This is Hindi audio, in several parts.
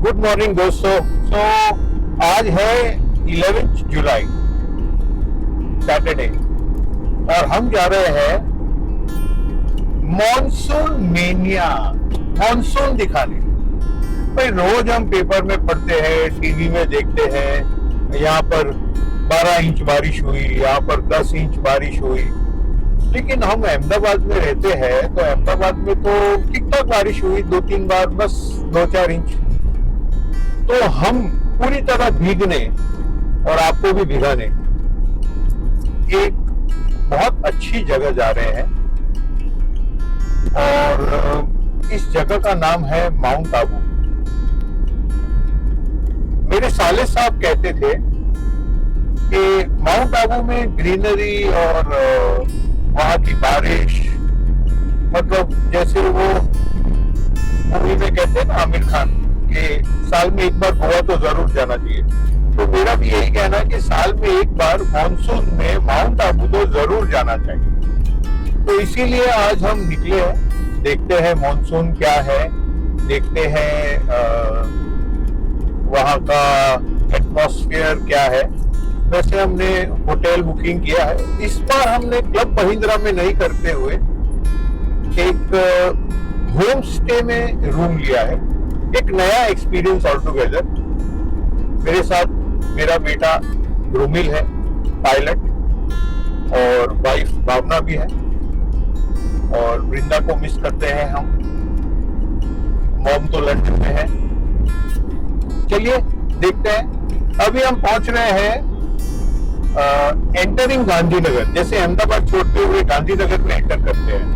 गुड मॉर्निंग दोस्तों। आज है 11 जुलाई सैटरडे और हम जा रहे हैं मॉनसून मेनिया, मॉनसून दिखाने। भाई रोज हम पेपर में पढ़ते हैं, टीवी में देखते हैं, यहाँ पर 12 इंच बारिश हुई, यहाँ पर 10 इंच बारिश हुई। लेकिन हम अहमदाबाद में रहते हैं तो अहमदाबाद में तो ठीक ठाक बारिश हुई, 2-3 बार, बस 2-4 इंच। तो हम पूरी तरह भीगने और आपको भी भिगाने एक बहुत अच्छी जगह जा रहे हैं और इस जगह का नाम है माउंट आबू। मेरे साले साहब कहते थे कि माउंट आबू में ग्रीनरी और वहां की बारिश, मतलब जैसे वो मूवी में कहते हैं ना आमिर खान कि साल में एक बार गोवा तो जरूर जाना चाहिए, तो मेरा भी यही कहना है कि साल में एक बार मानसून में माउंट आबू तो जरूर जाना चाहिए। तो इसीलिए आज हम निकले हैं, देखते हैं मानसून क्या है, देखते हैं वहाँ का एटमॉस्फेयर क्या है। वैसे हमने होटल बुकिंग किया है, इस बार हमने क्लब महिंद्रा में नहीं करते हुए एक होम स्टे में रूम लिया है। एक नया एक्सपीरियंस ऑल टुगेदर। मेरे साथ मेरा बेटा ध्रुमिल है, पायलट, और वाइफ भावना भी है, और वृंदा को मिस करते हैं हम। मॉम तो लंदन में है। चलिए देखते हैं। अभी हम पहुंच रहे हैं एंटरिंग गांधीनगर, जैसे अहमदाबाद छोड़ते हुए गांधीनगर में एंटर करते हैं।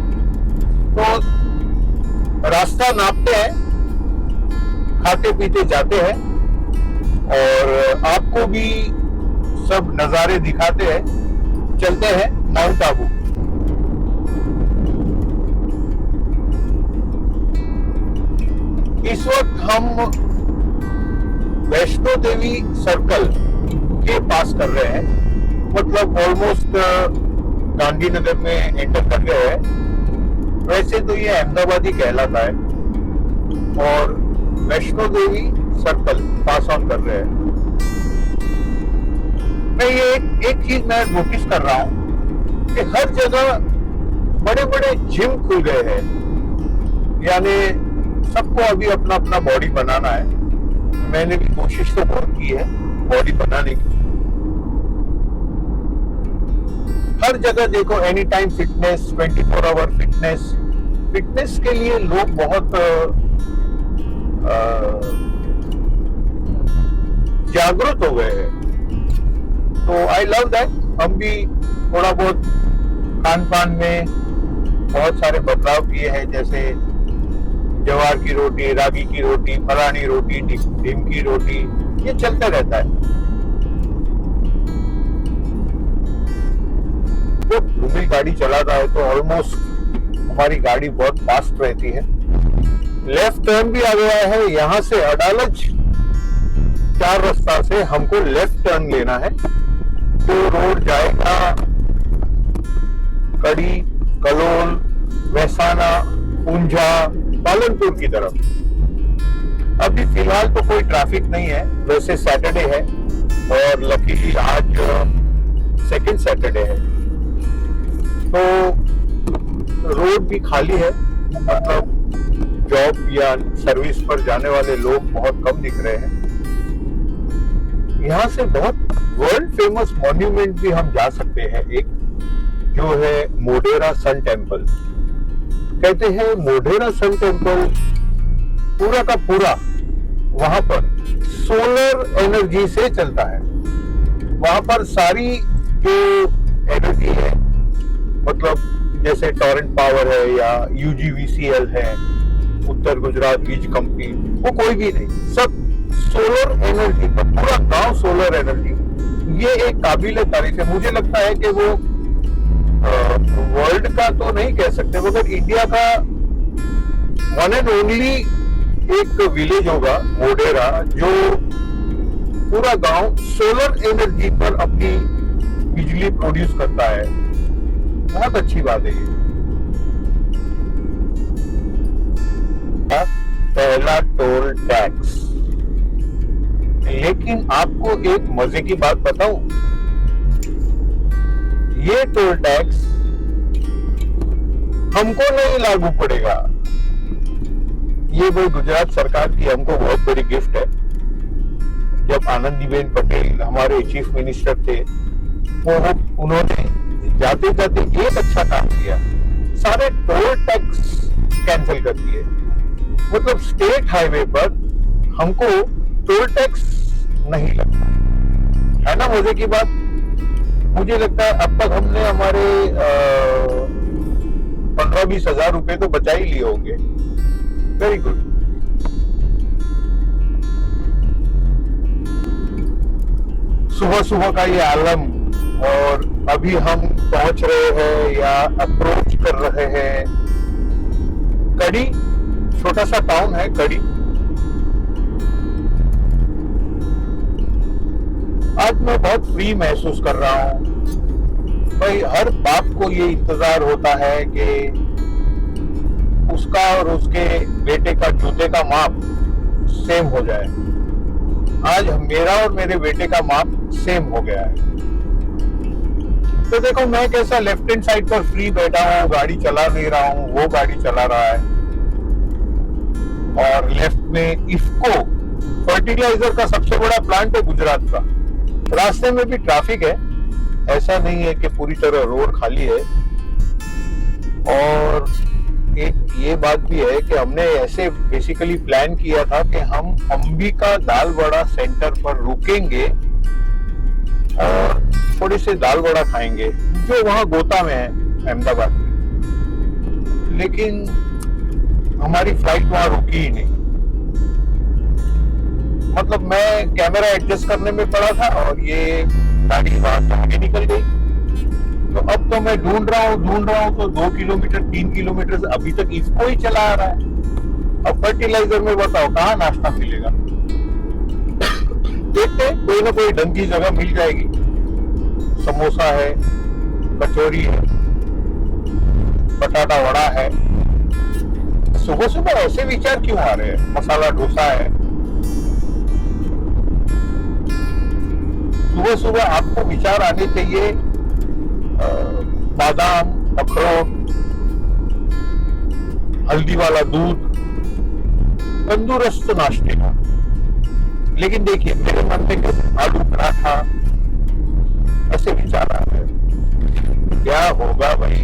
तो रास्ता नापते हैं, खाते पीते जाते हैं और आपको भी सब नजारे दिखाते हैं। चलते हैं माउंट आबू। इस वक्त हम वैष्णो देवी सर्कल के पास कर रहे हैं, मतलब ऑलमोस्ट गांधीनगर में एंटर कर गए हैं। वैसे तो ये अहमदाबाद ही कहलाता है और Vaishno Devi circle pass on कर रहे हैं। मैं ये एक चीज मैं नोटिस कर रहा हूं कि हर जगह बड़े बड़े जिम खुल गए हैं, यानी सबको अभी अपना अपना बॉडी बनाना है। मैंने भी कोशिश तो बहुत की है बॉडी बनाने की। हर जगह देखो any time fitness, 24 hour fitness. Fitness के लिए लोग बहुत जागरूक हो गए हैं। तो आई लव दैट। हम भी थोड़ा बहुत खान पान में बहुत सारे बदलाव किए हैं, जैसे ज्वार की रोटी, रागी की रोटी, फलानी रोटी, नीम की रोटी, ये चलता रहता है। तो ध्रुमिल गाड़ी चलाता है तो ऑलमोस्ट हमारी गाड़ी बहुत फास्ट रहती है। लेफ्ट टर्न भी आ गया है, यहाँ से अडालज 4 रास्ता से हमको लेफ्ट टर्न लेना है। तो रोड जाएगा कड़ी, कलोल, वैसाना, ऊंझा, पालनपुर की तरफ। अभी फिलहाल तो कोई ट्रैफिक नहीं है, वैसे सैटरडे है और लकीली आज सेकंड सैटरडे है, तो रोड भी खाली है। मतलब जॉब या सर्विस पर जाने वाले लोग बहुत कम दिख रहे हैं। यहाँ से बहुत वर्ल्ड फेमस मॉन्यूमेंट भी हम जा सकते हैं, एक जो है मोढेरा सन टेम्पल। कहते हैं मोढेरा सन टेम्पल पूरा का पूरा वहां पर सोलर एनर्जी से चलता है। वहां पर सारी जो एनर्जी है, मतलब जैसे टोरेंट पावर है या UGVCL है, उत्तर गुजरात वीज कंपनी, वो कोई भी नहीं, सब सोलर एनर्जी पर, पूरा गांव सोलर एनर्जी। ये एक काबिल तारीफ है। मुझे लगता है कि वो वर्ल्ड का तो नहीं कह सकते, मगर इंडिया का वन एंड ओनली एक विलेज होगा मोढेरा, जो पूरा गांव सोलर एनर्जी पर अपनी बिजली प्रोड्यूस करता है। बहुत अच्छी बात है ये। पहला टोल टैक्स लेकिन आपको एक मजे की बात बताऊं, ये टोल टैक्स हमको नहीं लागू पड़ेगा। ये भाई गुजरात सरकार की हमको बहुत बड़ी गिफ्ट है। जब आनंदीबेन पटेल हमारे चीफ मिनिस्टर थे, वो उन्होंने जाते जाते एक अच्छा काम किया, सारे टोल टैक्स कैंसिल कर दिए। मतलब स्टेट हाईवे पर हमको टोल टैक्स नहीं लगता है ना। मजे की बात, मुझे लगता है अब तक हमने हमारे 15-20 हजार रुपए तो बचा ही लिए होंगे। Very good. सुबह सुबह का ये आलम, और अभी हम पहुंच रहे हैं या अप्रोच कर रहे हैं कड़ी। छोटा सा टाउन है कड़ी। आज मैं बहुत फ्री महसूस कर रहा हूं। भाई हर बाप को ये इंतजार होता है कि उसका और उसके बेटे का जूते का माप सेम हो जाए। आज मेरा और मेरे बेटे का माप सेम हो गया है। तो देखो मैं कैसा लेफ्ट हैंड साइड पर फ्री बैठा हूँ, गाड़ी चला नहीं रहा हूँ, वो गाड़ी चला रहा है। और लेफ्ट में इफ्को फर्टिलाइजर का सबसे बड़ा प्लांट है गुजरात का। रास्ते में भी ट्रैफिक है, ऐसा नहीं है कि पूरी तरह रोड खाली है। और एक ये बात भी है कि हमने ऐसे बेसिकली प्लान किया था कि हम अंबिका दाल वड़ा सेंटर पर रुकेंगे और थोड़ी सी दाल वड़ा खाएंगे, जो वहां गोता में है अहमदाबाद में। लेकिन हमारी फ्लाइट वहां रुकी ही नहीं। मतलब मैं कैमरा एडजस्ट करने में पड़ा था और ये गाड़ी वहां से आगे निकल गई। तो अब तो मैं ढूंढ रहा हूँ तो 2 किलोमीटर 3 किलोमीटर अभी तक इसको ही चला आ रहा है। अब फर्टिलाइजर में बताओ कहाँ नाश्ता मिलेगा। देखते कोई ना कोई ढंग की जगह मिल जाएगी। समोसा है, कचौरी है, बटाटा वड़ा है। सुबह सुबह ऐसे विचार क्यों आ रहे हैं? मसाला डोसा है। सुबह सुबह आपको विचार आने चाहिए बादाम, अखरोट, हल्दी वाला दूध, तंदुरुस्त नाश्ते का। लेकिन देखिए मेरे मन में आलू पराठा ऐसे विचार आ रहे हैं। क्या होगा भाई?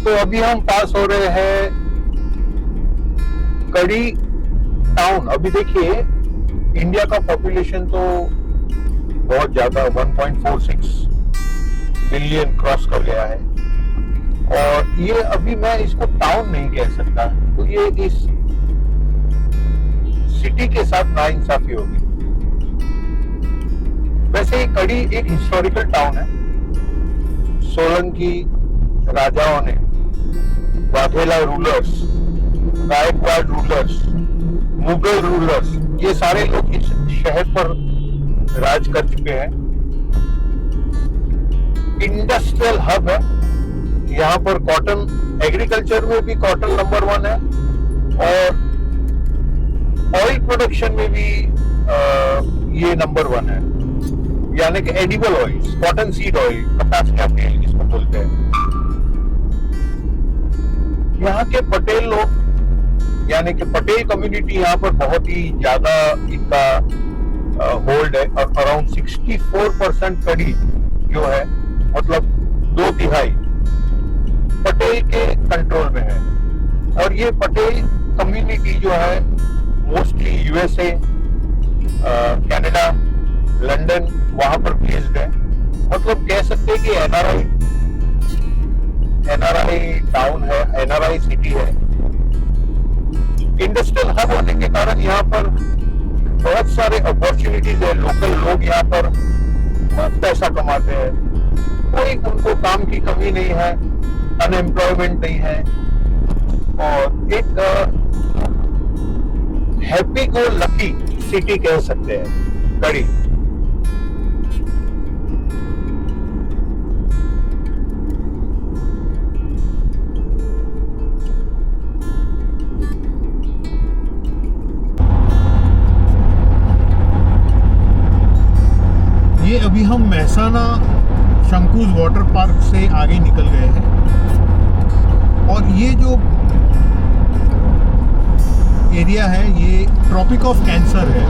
तो अभी हम पास हो रहे हैं कड़ी टाउन। अभी देखिए इंडिया का पॉपुलेशन तो बहुत ज्यादा 1.46 बिलियन क्रॉस कर गया है। और ये अभी मैं इसको टाउन नहीं कह सकता, तो ये इस सिटी के साथ नाइंसाफी होगी। वैसे ये कड़ी एक हिस्टोरिकल टाउन है। सोलंकी राजाओं ने, Vaghela rulers, Gaikwad rulers, Mughal rulers, ये सारे लोग इस शहर पर राज कर चुके हैं। इंडस्ट्रियल हब है यहाँ पर। कॉटन एग्रीकल्चर में भी कॉटन नंबर 1 है और ऑयल प्रोडक्शन में भी ये नंबर 1 है। यानी कि edible oil, cotton seed oil, कपास का तेल जिसको बोलते हैं। यहाँ के पटेल लोग यानी कि पटेल कम्युनिटी यहाँ पर बहुत ही ज्यादा इनका होल्ड है। और अराउंड 64% कड़ी जो है, मतलब 2/3 पटेल के कंट्रोल में है। और ये पटेल कम्युनिटी जो है मोस्टली यूएसए, कनाडा, लंदन वहां पर बेस्ड है। मतलब कह सकते हैं कि एनआरआई टाउन है, एनआरआई सिटी है। इंडस्ट्रियल हब होने के कारण यहाँ पर बहुत सारे अपॉर्चुनिटीज है। लोकल लोग यहाँ पर बहुत पैसा कमाते हैं, कोई उनको काम की कमी नहीं है, अनएम्प्लॉयमेंट नहीं है। और एक हैप्पी को लकी सिटी कह सकते हैं कड़ी। मेहसाना शंकुज वाटर पार्क से आगे निकल गए हैं और ये जो एरिया है ये ट्रॉपिक ऑफ कैंसर है।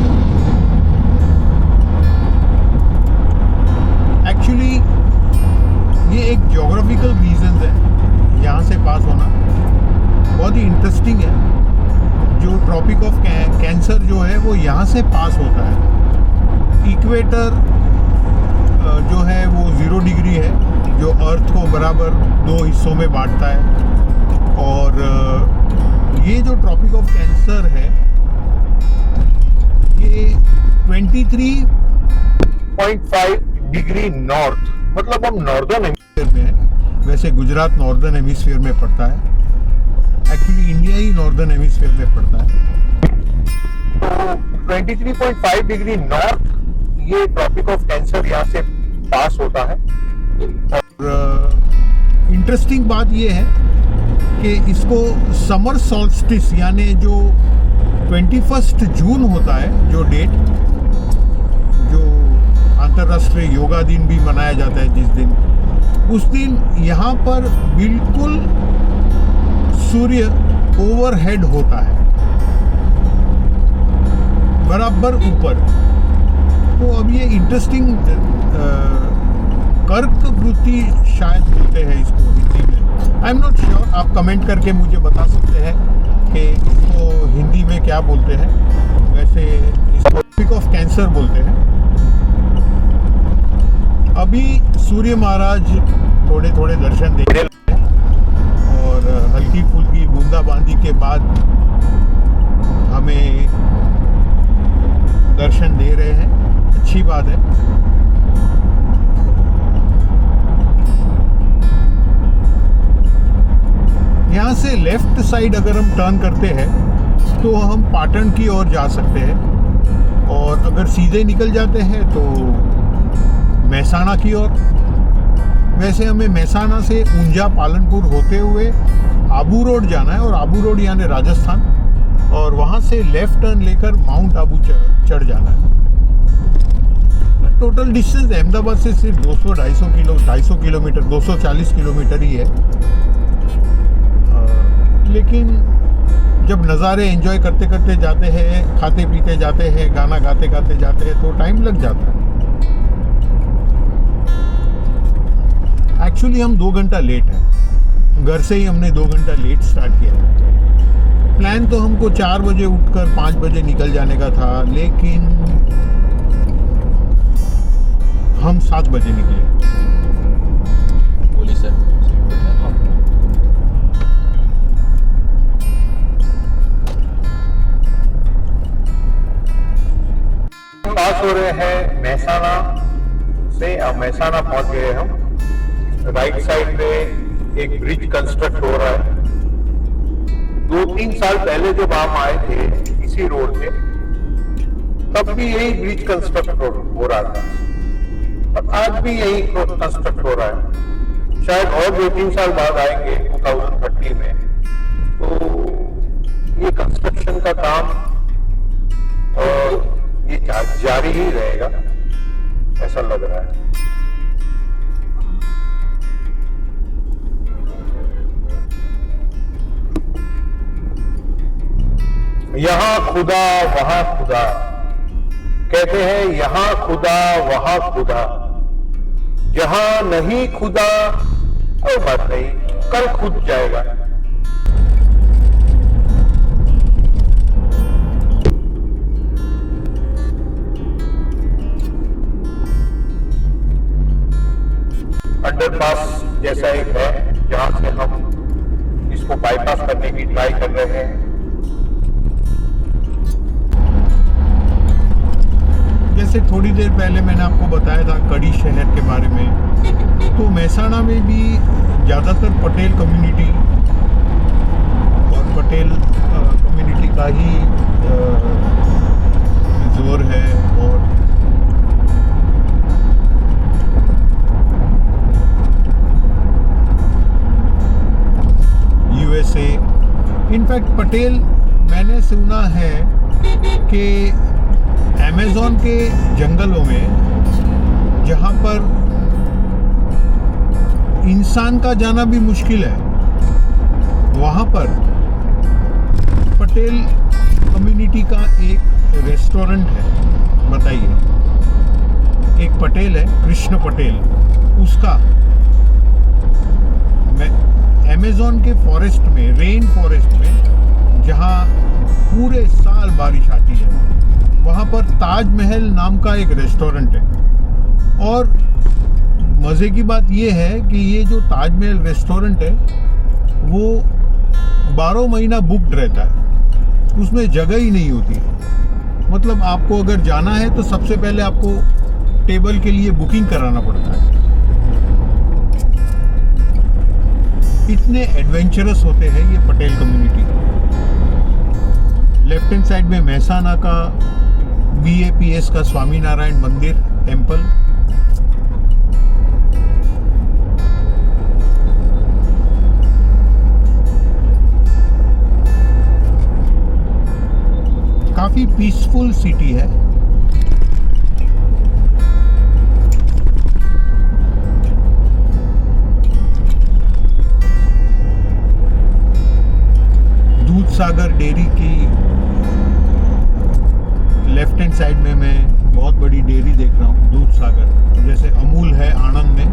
एक्चुअली ये एक ज्योग्राफिकल रीजन है यहाँ से पास होना, बहुत ही इंटरेस्टिंग है। जो ट्रॉपिक ऑफ कैंसर जो है वो यहाँ से पास होता है। इक्वेटर जो है वो 0 डिग्री है, जो अर्थ को बराबर 2 हिस्सों में बांटता है। और ये जो ट्रॉपिक ऑफ कैंसर है ये 23.5 डिग्री नॉर्थ, मतलब हम नॉर्दर्न हेमिस्फीयर में है। वैसे गुजरात नॉर्दर्न हेमिस्फीयर में पड़ता है, एक्चुअली इंडिया ही नॉर्दर्न हेमिस्फीयर में पड़ता है। तो 23.5 डिग्री नॉर्थ ये ट्रॉपिक ऑफ कैंसर यहाँ से पास होता है। और इंटरेस्टिंग बात ये है कि इसको समर सॉल्स्टिस यानी जो 21 जून होता है, जो डेट, जो अंतर्राष्ट्रीय योगा दिन भी मनाया जाता है जिस दिन, उस दिन यहाँ पर बिल्कुल सूर्य ओवरहेड होता है, बराबर ऊपर। तो अब ये इंटरेस्टिंग कर्क वृत्ति शायद बोलते हैं इसको हिंदी में, आई एम नॉट श्योर। आप कमेंट करके मुझे बता सकते हैं कि इसको हिंदी में क्या बोलते हैं। वैसे इसको ट्रॉपिक ऑफ कैंसर बोलते हैं। अभी सूर्य महाराज थोड़े थोड़े दर्शन दे रहे हैं और हल्की फुल्की बूंदाबांदी के बाद हमें दर्शन दे रहे हैं, अच्छी बात है। यहाँ से लेफ्ट साइड अगर हम टर्न करते हैं तो हम पाटन की ओर जा सकते हैं, और अगर सीधे निकल जाते हैं तो मेहसाना की ओर। वैसे हमें मेहसाना से ऊंझा पालनपुर होते हुए आबू रोड जाना है, और आबू रोड यानी राजस्थान, और वहाँ से लेफ्ट टर्न लेकर माउंट आबू चढ़ जाना है। टोटल डिस्टेंस अहमदाबाद से सिर्फ 250 किलोमीटर 240 किलोमीटर ही है। लेकिन जब नज़ारे एंजॉय करते करते जाते हैं, खाते पीते जाते हैं, गाना गाते गाते जाते हैं, तो टाइम लग जाता है। एक्चुअली हम 2 घंटा लेट हैं, घर से ही हमने 2 घंटा लेट स्टार्ट किया। प्लान तो हमको 4 बजे उठकर 5 बजे निकल जाने का था, लेकिन हम 7 बजे निकले। बोली सर पास हो रहे हैं मेहसाना से। अब मेहसाना पहुंच गए हम। राइट साइड पे एक ब्रिज कंस्ट्रक्ट हो रहा है। 2-3 साल पहले जब हम आए थे इसी रोड पे, तब भी यही ब्रिज कंस्ट्रक्ट हो रहा था, और आज भी यही कंस्ट्रक्ट हो रहा है। शायद और 2-3 साल बाद आएंगे 2030 में, तो ये कंस्ट्रक्शन का काम ये जारी ही रहेगा, ऐसा लग रहा है। यहाँ खुदा वहां खुदा, कहते हैं यहाँ खुदा वहां खुदा, जहां नहीं खुदा कोई बात नहीं, कल खुद जाएगा। अंडरपास जैसा एक है जहां से हम इसको बाईपास करने की ट्राई कर रहे हैं। जैसे थोड़ी देर पहले मैंने आपको बताया था कड़ी शहर के बारे में, तो मेहसाना में भी ज़्यादातर पटेल कम्युनिटी और पटेल कम्युनिटी का ही जोर है। और यूएसए, इनफैक्ट पटेल, मैंने सुना है कि अमेज़न के जंगलों में जहाँ पर इंसान का जाना भी मुश्किल है, वहाँ पर पटेल कम्युनिटी का एक रेस्टोरेंट है। बताइए, एक पटेल है, कृष्ण पटेल, उसका अमेज़न के फॉरेस्ट में, रेन फॉरेस्ट में, जहाँ पूरे साल बारिश आती है, वहाँ पर ताजमहल नाम का एक रेस्टोरेंट है। और मज़े की बात ये है कि ये जो ताजमहल रेस्टोरेंट है वो 12 महीना बुक्ड रहता है, उसमें जगह ही नहीं होती। मतलब आपको अगर जाना है तो सबसे पहले आपको टेबल के लिए बुकिंग कराना पड़ता है। इतने एडवेंचरस होते हैं ये Patel community. Left hand side में मेहसाना का BAPS का स्वामीनारायण मंदिर टेम्पल, काफी पीसफुल सिटी है। दूध सागर डेयरी की लेफ्ट हैंड साइड में मैं बहुत बड़ी डेयरी देख रहा हूँ, दूध सागर। जैसे अमूल है आणंद में,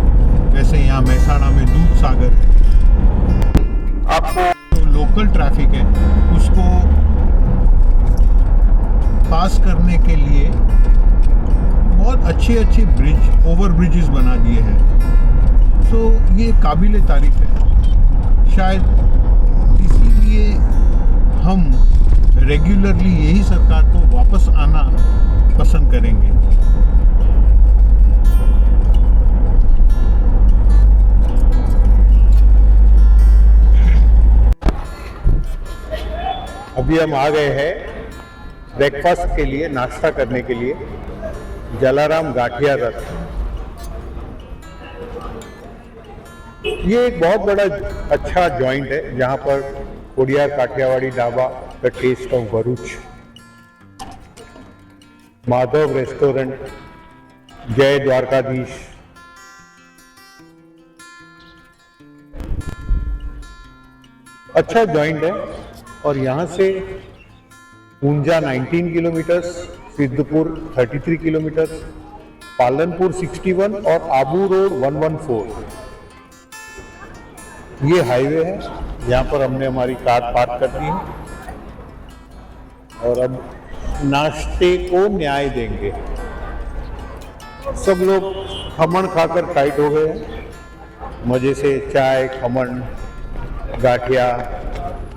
वैसे यहाँ मेहसाणा में दूध सागर है। आपको जो लोकल ट्रैफिक है उसको पास करने के लिए बहुत अच्छे ब्रिज, ओवर ब्रिजेस बना दिए हैं। सो ये काबिल तारीफ है। शायद इसीलिए हम रेगुलरली यही सरकार को वापस आना पसंद करेंगे। अभी हम आ गए हैं ब्रेकफास्ट के लिए, नाश्ता करने के लिए, जलाराम गाठिया रथ। ये एक बहुत बड़ा अच्छा जॉइंट है जहाँ पर Khodiyar Kathiyawadi dhaba, the taste of Bharuch, Madhav restaurant, Jai Dwarkadhish, अच्छा जॉइंट है। और यहाँ से ऊंजा 19 किलोमीटर, सिद्धपुर 33 किलोमीटर, पालनपुर 61 और आबू रोड 114 ये हाईवे है। यहाँ पर हमने हमारी कार पार्क कर दी है और अब नाश्ते को न्याय देंगे। सब लोग खमण खाकर टाइट हो गए हैं, मजे से चाय, खमण, गाठिया।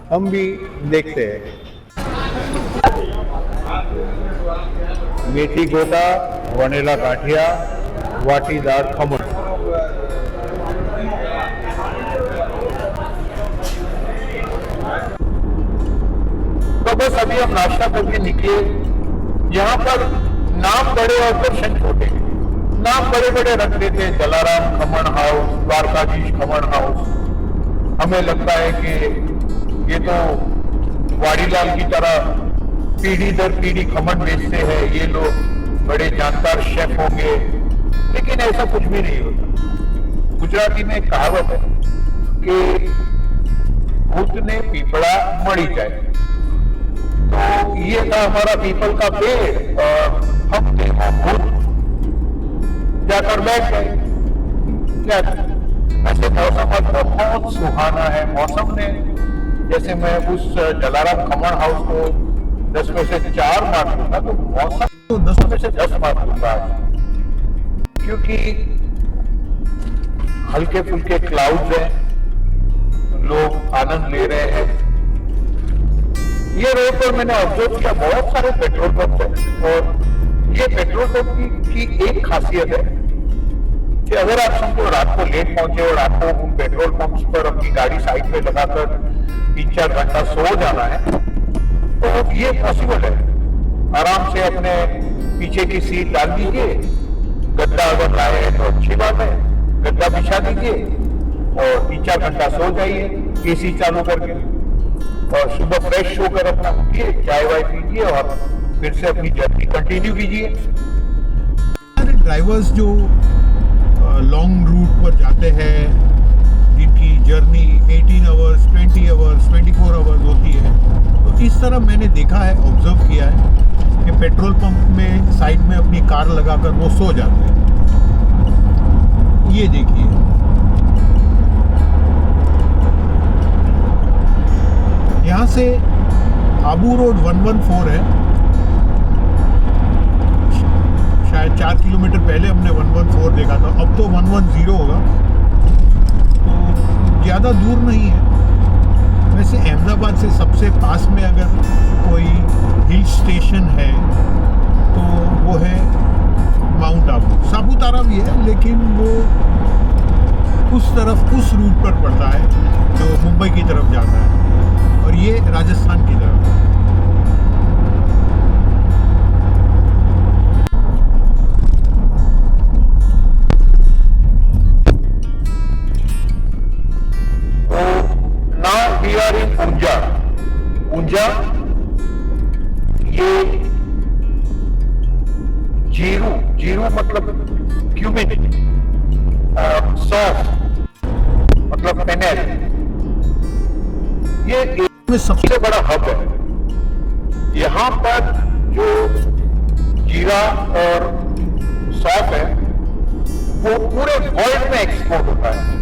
हम भी देखते हैं। मेथी गोटा, वनेला गाठिया, वाटीदार खमण। तो बस अभी हम नाश्ता करके निकले। यहाँ पर नाम बड़े और दर्शन छोटे। नाम बड़े बड़े रख देते हैं, जलाराम खमण हाउस, द्वारकाधीश खमण हाउस। हमें लगता है कि ये तो वाड़ीलाल की तरह पीढ़ी दर पीढ़ी खमण बेचते हैं, ये लोग बड़े जानकार शेफ होंगे, लेकिन ऐसा कुछ भी नहीं होता। गुजराती में एक कहावत है कि भूत ने पीपड़ा मड़ी जाए। तो ये था हमारा पीपल का पेड़ और हम देखो भूत जाकर बैठ गए। क्या ऐसे मौसम बहुत सुहाना है। मौसम ने, जैसे मैं उस जलाराम खमण हाउस को 10 में से 4 मार्क दूंगा, तो मौसम तो 10 में से 10 मार्क दूंगा, क्योंकि हल्के फुल्के क्लाउड्स हैं, लोग आनंद ले रहे हैं। ये रोड पर मैंने ऑब्जर्व किया बहुत सारे पेट्रोल पंप है और ये पेट्रोल पंप की एक खासियत है कि अगर आप समझो रात को लेट पहुंचे और आपको उन पेट्रोल पंप्स पर अपनी गाड़ी साइड पे लगाकर 3-4 घंटा सो जाना है, तो ये पॉसिबल है। आराम से अपने पीछे की सीट डाल दीजिए, गद्दा अगर लाए हैं तो अच्छी बात है, गद्दा बिछा दीजिए और 3-4 घंटा सो जाइए AC चालू करके, और सुबह फ्रेश होकर अपना उठिए, चाय वाय पीजिए और फिर से अपनी जर्नी कंटिन्यू कीजिए। ड्राइवर्स जो लॉन्ग रूट पर जाते हैं, जिनकी जर्नी 18 आवर्स, 20 आवर्स, 24 आवर्स होती है, तो इस तरह मैंने देखा है, ऑब्जर्व किया है कि पेट्रोल पंप में साइड में अपनी कार लगाकर वो सो जाते हैं। ये देखिए, यहाँ से आबू रोड 114 है, शायद 4 किलोमीटर पहले हमने 114 देखा था, अब तो 110 होगा, तो ज़्यादा दूर नहीं है। वैसे अहमदाबाद से सबसे पास में अगर कोई हिल स्टेशन है तो वो है माउंट आबू। सापुतारा भी है, लेकिन वो उस तरफ, उस रूट पर पड़ता है जो मुंबई की तरफ जाता है, और ये राजस्थान की तरफ है। ऊंजा, ये जीरू मतलब क्यूमिन, सौंफ मतलब फेनेल, ये सबसे बड़ा हब है। यहाँ पर जो जीरा और सौंफ है वो पूरे वर्ल्ड में एक्सपोर्ट होता है।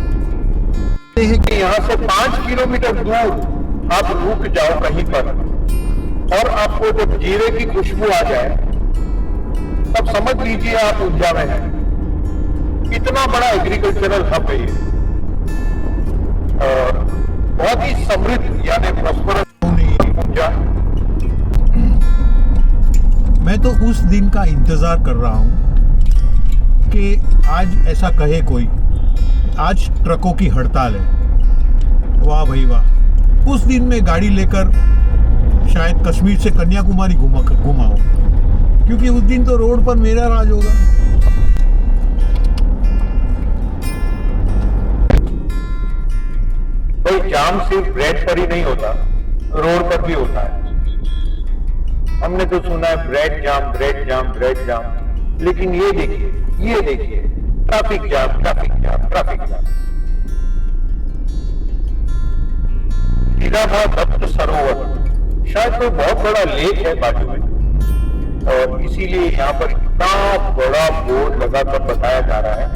कि यहाँ से 5 किलोमीटर दूर आप रुक जाओ कहीं पर और आपको जब जीरे की खुशबू आ जाए तब समझ लीजिए आप ऊंजा में हैं। इतना बड़ा एग्रीकल्चरल हब है ये, और बहुत ही समृद्ध यानी प्रॉस्परस ऊंजा। मैं तो उस दिन का इंतजार कर रहा हूं कि आज ऐसा कहे कोई, आज ट्रकों की हड़ताल है। वाह भाई वाह, उस दिन में गाड़ी लेकर शायद कश्मीर से कन्याकुमारी घुमाओ, क्योंकि उस दिन तो रोड पर मेरा राज होगा। भाई जाम सिर्फ ब्रेड पर ही नहीं होता, रोड पर भी होता है। हमने तो सुना है bread jam, bread jam, bread jam, लेकिन ये देखिए traffic jam, traffic jam, traffic jam. हीराभा दत्त सरोवर शायद कोई बहुत बड़ा लेक है बाजू में, और इसीलिए यहाँ पर इतना बड़ा बोर्ड लगाकर बताया जा रहा है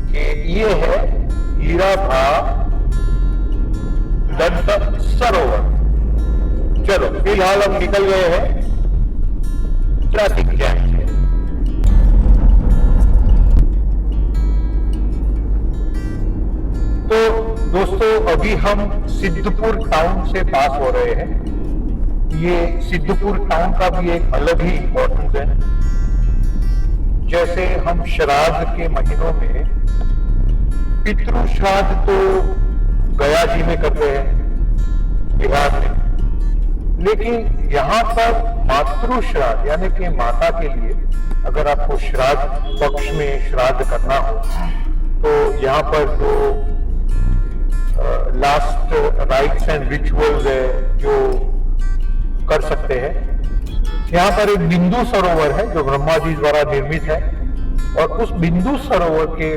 कि ये है हीराभा दत्त सरोवर। चलो फिलहाल हम निकल गए हैं ट्रैफिक जैम से। तो दोस्तों, अभी हम सिद्धपुर टाउन से पास हो रहे हैं। ये सिद्धपुर टाउन का भी एक अलग ही इम्पोर्टेंस है। जैसे हम श्राद्ध के महीनों में पितृ श्राद्ध तो गया जी में करते हैं बिहार में, लेकिन यहाँ पर मातृ श्राद्ध यानी कि माता के लिए अगर आपको श्राद्ध पक्ष में श्राद्ध करना हो तो यहाँ पर जो लास्ट राइट्स एंड रिचुअल्स है जो कर सकते हैं। यहाँ पर एक बिंदु सरोवर है जो ब्रह्मा जी द्वारा निर्मित है, और उस बिंदु सरोवर के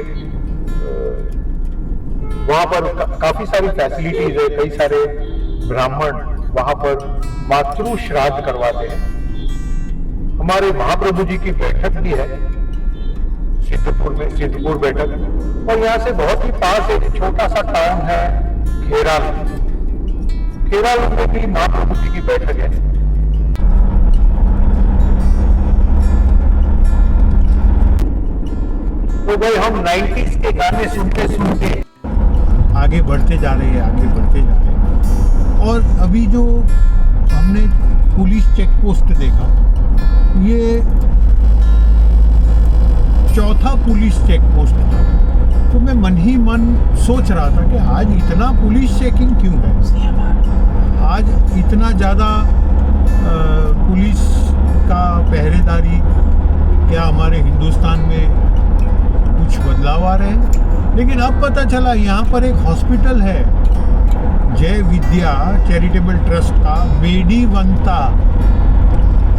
वहां पर काफी सारी फैसिलिटीज है। कई सारे ब्राह्मण वहां पर मातृ श्राद्ध करवाते हैं। हमारे महाप्रभु जी की बैठक भी है सिद्धपुर में, सिद्धपुर बैठक। और यहाँ से बहुत ही पास एक छोटा सा टाउन है खेराल। खेराल में भी महाप्रभु जी की बैठक है। तो भाई हम 90s के गाने सुनते सुनते आगे बढ़ते जा रहे हैं, आगे बढ़ते जा रहे हैं। और अभी जो हमने पुलिस चेक पोस्ट देखा, ये चौथा पुलिस चेक पोस्ट था। तो मैं मन ही मन सोच रहा था कि आज इतना पुलिस चेकिंग क्यों है, आज इतना ज़्यादा पुलिस का पहरेदारी। क्या हमारे हिंदुस्तान में कुछ बदलाव आ रहे हैं? लेकिन अब पता चला यहाँ पर एक हॉस्पिटल है, जय विद्या चैरिटेबल ट्रस्ट का मेडीवंता,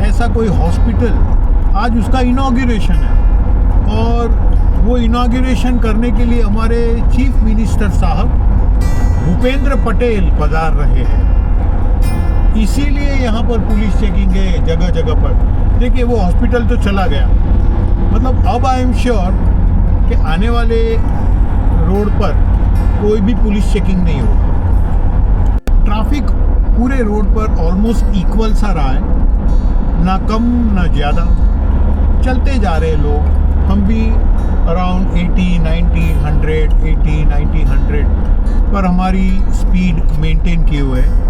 ऐसा कोई हॉस्पिटल, आज उसका इनॉग्रेशन है। और वो इनॉग्रेशन करने के लिए हमारे चीफ मिनिस्टर साहब भूपेंद्र पटेल पधार रहे हैं। इसीलिए यहाँ पर पुलिस चेकिंग है जगह जगह पर। देखिए वो हॉस्पिटल तो चला गया, मतलब अब आई एम श्योर कि आने वाले रोड पर कोई भी पुलिस चेकिंग नहीं होगा। ट्रैफिक पूरे रोड पर ऑलमोस्ट इक्वल सा रहा है, ना कम ना ज़्यादा, चलते जा रहे लोग। हम भी अराउंड 80, 90, 100, 80, 90, 100 पर हमारी स्पीड मेंटेन किए हुए है।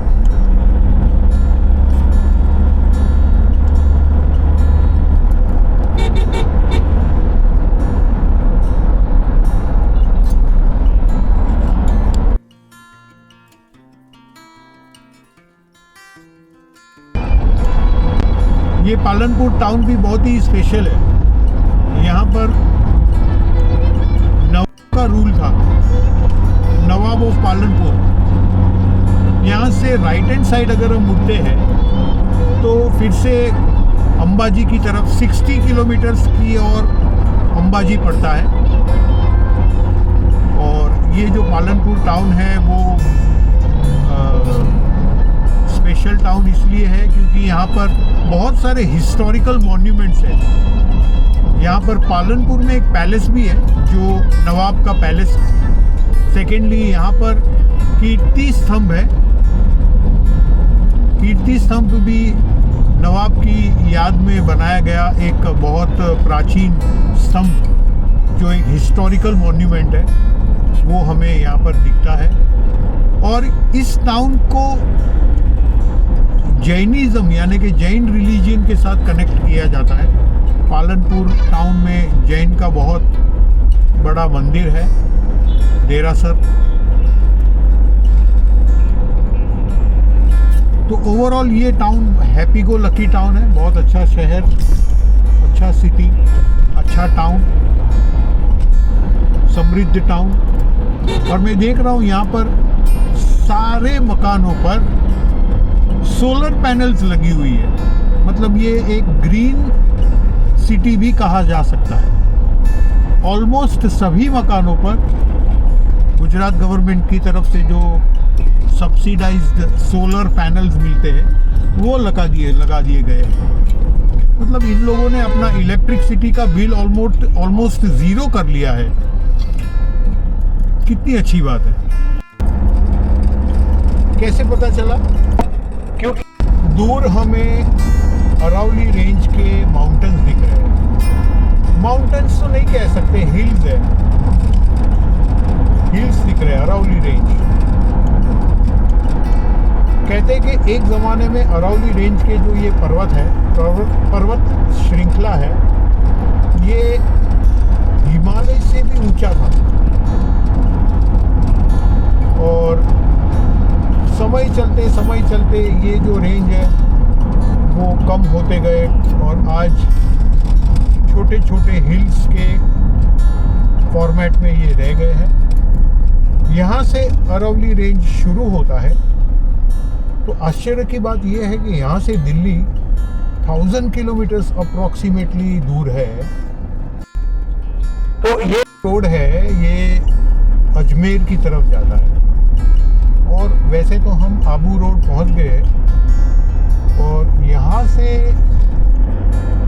ये पालनपुर टाउन भी बहुत ही स्पेशल है। यहाँ पर नवाब का रूल था, नवाब ऑफ पालनपुर। यहाँ से राइट हैंड साइड अगर हम मुड़ते हैं तो फिर से अंबाजी की तरफ 60 किलोमीटर्स की और अंबाजी पड़ता है। और ये जो पालनपुर टाउन है वो स्पेशल टाउन इसलिए है क्योंकि यहाँ पर बहुत सारे हिस्टोरिकल मॉन्यूमेंट्स हैं। यहाँ पर पालनपुर में एक पैलेस भी है जो नवाब का पैलेस। सेकेंडली यहाँ पर कीर्ति स्तंभ है। कीर्ति स्तंभ भी नवाब की याद में बनाया गया एक बहुत प्राचीन स्तंभ जो एक हिस्टोरिकल मॉन्यूमेंट है, वो हमें यहाँ पर दिखता है। और इस टाउन को जैनिज्म यानी कि जैन रिलीजन के साथ कनेक्ट किया जाता है। पालनपुर टाउन में जैन का बहुत बड़ा मंदिर है, देरासर। तो ओवरऑल ये town happy go lucky town है। बहुत अच्छा शहर, अच्छा सिटी, अच्छा टाउन, समृद्ध टाउन। और मैं देख रहा हूँ यहाँ पर सारे मकानों पर सोलर पैनल्स लगी हुई है। मतलब ये एक ग्रीन सिटी भी कहा जा सकता है। ऑलमोस्ट सभी मकानों पर गुजरात गवर्नमेंट की तरफ से जो सब्सिडाइज्ड सोलर पैनल्स मिलते हैं वो लगा दिए गए हैं। मतलब इन लोगों ने अपना इलेक्ट्रिसिटी का बिल ऑलमोस्ट ज़ीरो कर लिया है। कितनी अच्छी बात है। कैसे पता चला? क्योंकि दूर हमें अरावली रेंज के माउंटेन्स दिख रहे हैं। माउंटेन्स तो नहीं कह सकते, हिल्स है। हिल्स दिख रहे हैं, अरावली रेंज। कहते हैं कि एक ज़माने में अरावली रेंज के जो ये पर्वत है, पर्वत श्रृंखला है, ये हिमालय से भी ऊंचा था। और समय चलते ये जो रेंज है वो कम होते गए और आज छोटे छोटे हिल्स के फॉर्मेट में ये रह गए हैं। यहाँ से अरावली रेंज शुरू होता है। तो आश्चर्य की बात यह है कि यहाँ से दिल्ली 1000 किलोमीटर्स अप्रॉक्सीमेटली दूर है। तो ये रोड है, ये अजमेर की तरफ जाता है। और वैसे तो हम आबू रोड पहुँच गए और यहाँ से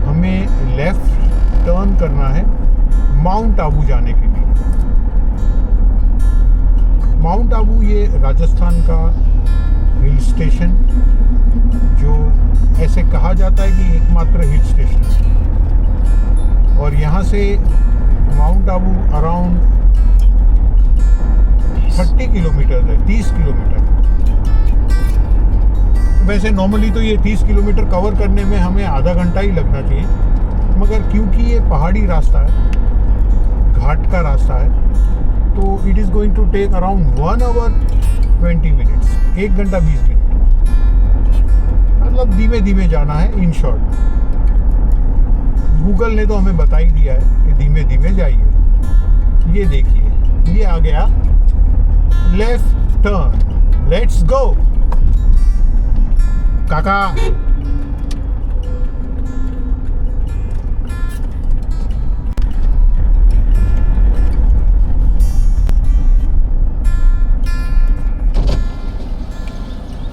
हमें लेफ्ट टर्न करना है माउंट आबू जाने के लिए। माउंट आबू ये राजस्थान का हिल स्टेशन, जो ऐसे कहा जाता है कि एकमात्र हिल स्टेशन है। और यहाँ से माउंट आबू अराउंड 30 किलोमीटर है, 30 किलोमीटर। वैसे नॉर्मली तो ये 30 किलोमीटर कवर करने में हमें आधा घंटा ही लगना चाहिए, मगर क्योंकि ये पहाड़ी रास्ता है, घाट का रास्ता है, तो it is going to take around 1 hour 20 minutes, 1 घंटा 20 मिनट। मतलब धीमे धीमे जाना है इन शॉर्ट। गूगल ने तो हमें बता ही दिया है कि धीमे धीमे जाइए। ये देखिए, ये आ गया लेफ्ट टर्न, लेट्स गो काका।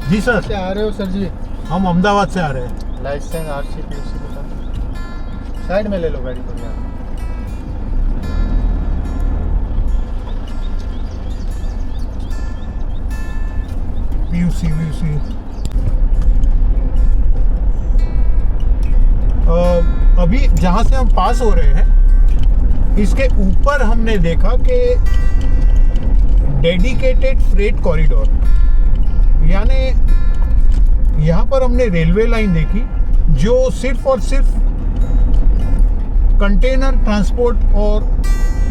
जी सर, से आ रहे हो सर जी? हम अहमदाबाद से आ रहे हैं। लाइसेंस आरसी पीयूसी बता, साइड में ले लो गाड़ी को यार। पीयूसी अभी जहाँ से हम पास हो रहे हैं इसके ऊपर हमने देखा कि डेडिकेटेड फ्रेट कॉरिडोर, यानी यहाँ पर हमने रेलवे लाइन देखी जो सिर्फ और सिर्फ कंटेनर ट्रांसपोर्ट और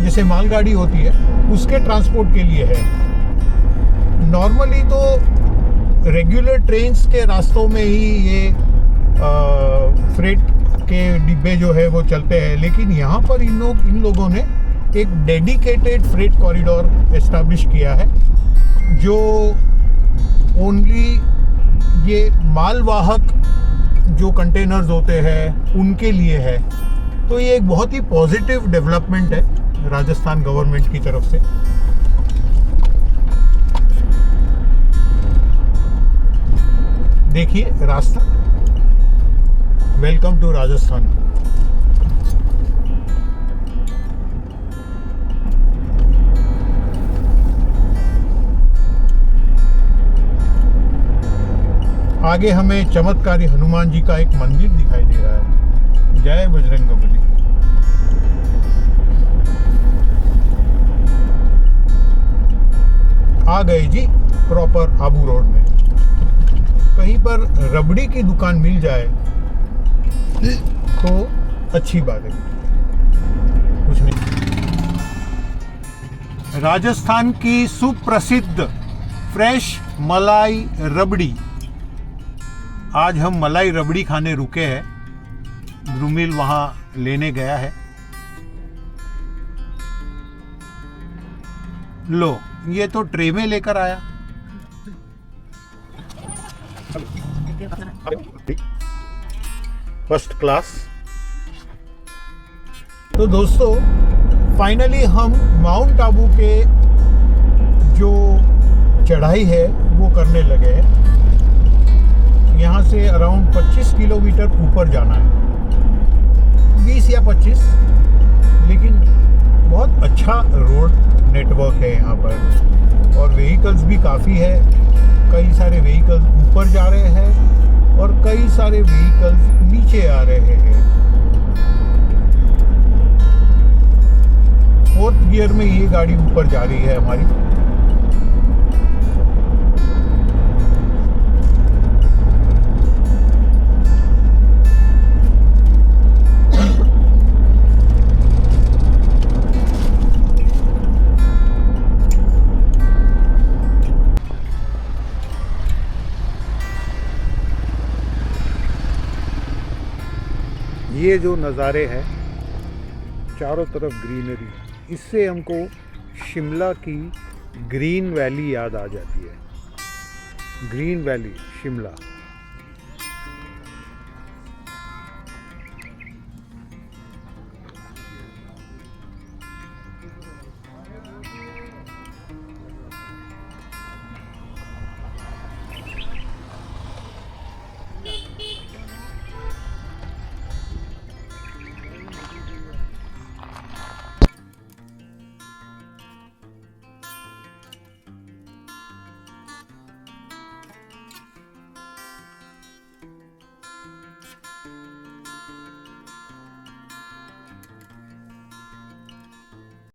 जैसे मालगाड़ी होती है उसके ट्रांसपोर्ट के लिए है। नॉर्मली तो रेगुलर ट्रेन्स के रास्तों में ही ये फ्रेट के डिब्बे जो है वो चलते हैं, लेकिन यहाँ पर इन लोगों ने एक डेडिकेटेड फ्रेट कॉरिडोर एस्टैब्लिश किया है जो ओनली ये मालवाहक जो कंटेनर्स होते हैं उनके लिए है। तो ये एक बहुत ही पॉजिटिव डेवलपमेंट है राजस्थान गवर्नमेंट की तरफ से। देखिए रास्ता, वेलकम टू राजस्थान। आगे हमें चमत्कारी हनुमान जी का एक मंदिर दिखाई दे रहा है। जय बजरंगबली। आ गए जी प्रॉपर आबू रोड में। कहीं पर रबड़ी की दुकान मिल जाए तो अच्छी बात है। कुछ नहीं। राजस्थान की सुप्रसिद्ध फ्रेश मलाई रबड़ी। आज हम मलाई रबड़ी खाने रुके हैं। ध्रुमिल वहां लेने गया है। लो, ये तो ट्रे में लेकर आया। First class. तो दोस्तों फाइनली हम माउंट आबू के जो चढ़ाई है वो करने लगे हैं। यहाँ से अराउंड 25 किलोमीटर ऊपर जाना है, 20 या 25, लेकिन बहुत अच्छा रोड नेटवर्क है यहाँ पर और व्हीकल्स भी काफ़ी है। कई सारे व्हीकल्स ऊपर जा रहे हैं और कई सारे व्हीकल्स नीचे आ रहे हैं। 4th गियर में ये गाड़ी ऊपर जा रही है हमारी। ये जो नज़ारे हैं चारों तरफ ग्रीनरी, इससे हमको शिमला की ग्रीन वैली याद आ जाती है। Green valley Shimla.